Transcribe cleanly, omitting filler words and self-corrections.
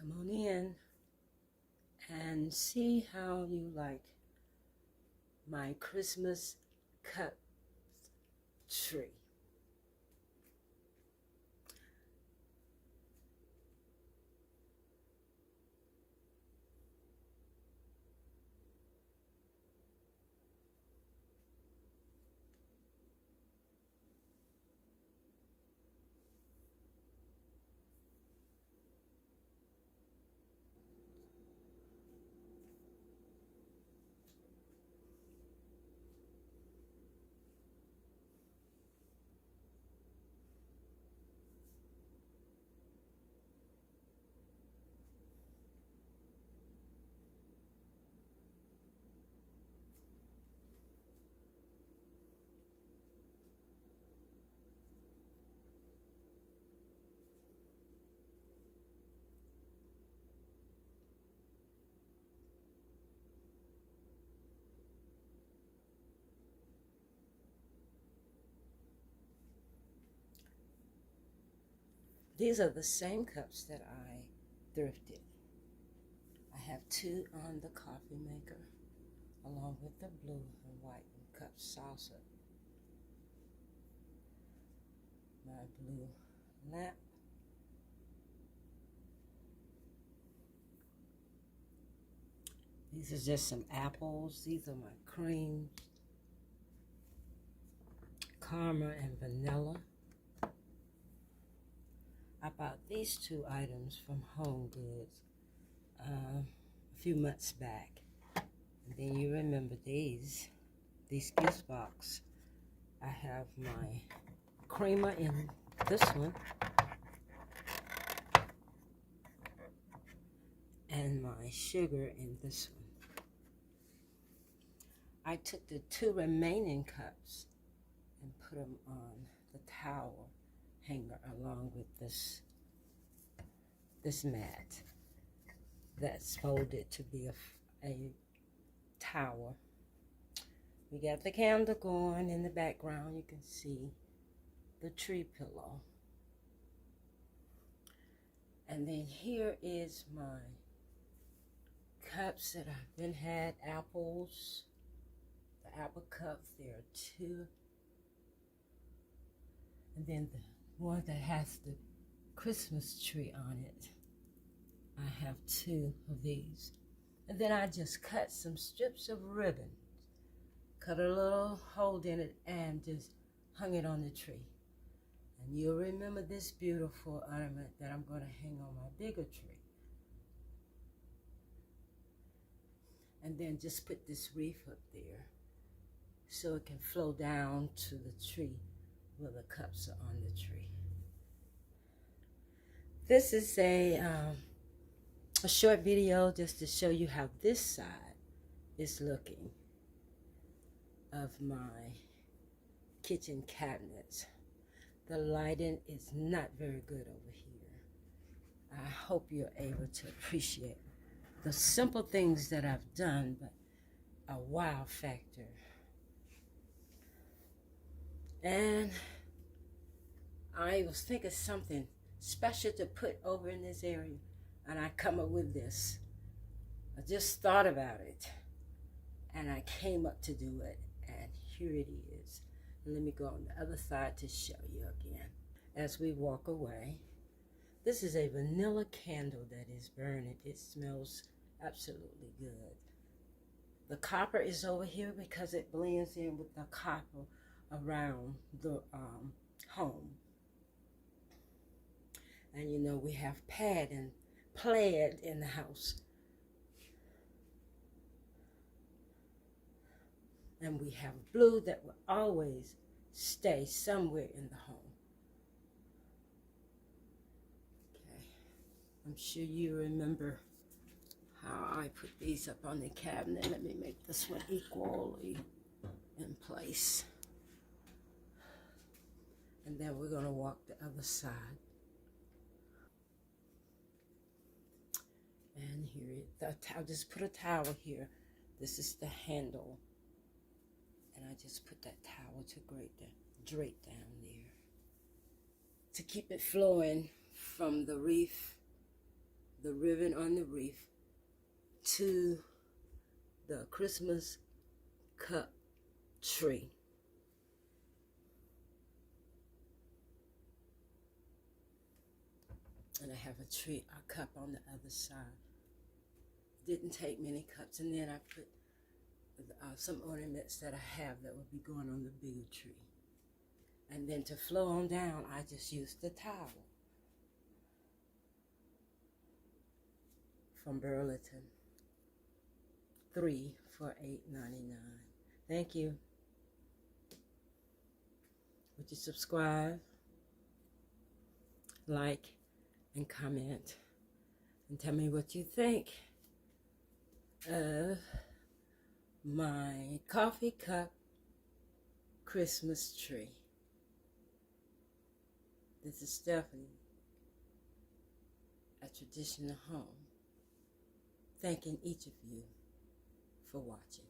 Come on in and see how you like my Christmas cup tree. These are the same cups that I thrifted. I have two on the coffee maker, along with the blue and white cup saucer. My blue lamp. These are just some apples. These are my creams, caramel and vanilla. I bought these two items from Home Goods a few months back. And then you remember these gift box. I have my creamer in this one and my sugar in this one. I took the two remaining cups and put them on the towel hanger along with this mat that's folded to be a tower. We got the candle going in the background. You can see the tree pillow. And then here is my cups that I've been had, apples. The apple cups, there are two. And then the one that has the Christmas tree on it, I have two of these. And then I just cut some strips of ribbon, cut a little hole in it, and just hung it on the tree. And you'll remember this beautiful ornament that I'm going to hang on my bigger tree. And then just put this wreath up there so it can flow down to the tree where the cups are on the tree. This is a short video just to show you how this side is looking of my kitchen cabinets. The lighting is not very good over here. I hope you're able to appreciate the simple things that I've done, but a wow factor. And I was thinking something special to put over in this area, and I come up with this. I just thought about it, and I came up to do it, and here it is. Let me go on the other side to show you again. As we walk away, this is a vanilla candle that is burning. It smells absolutely good. The copper is over here because it blends in with the copper around the home. And you know, we have plaid in the house. And we have blue that will always stay somewhere in the home. Okay, I'm sure you remember how I put these up on the cabinet. Let me make this one equally in place. And then we're going to walk the other side. And here, I'll just put a towel here. This is the handle. And I just put that towel to drape down there to keep it flowing from the wreath the ribbon on the wreath to the Christmas cup tree. And I have a cup on the other side. Didn't take many cups, and then I put some ornaments that I have that will be going on the bigger tree. And then to flow on down, I just used the towel from Burlington. 3 for $8.99. Thank you. Would you subscribe, like, and comment, and tell me what you think of my coffee cup Christmas tree. This is Stephanie at Traditional Home, thanking each of you for watching.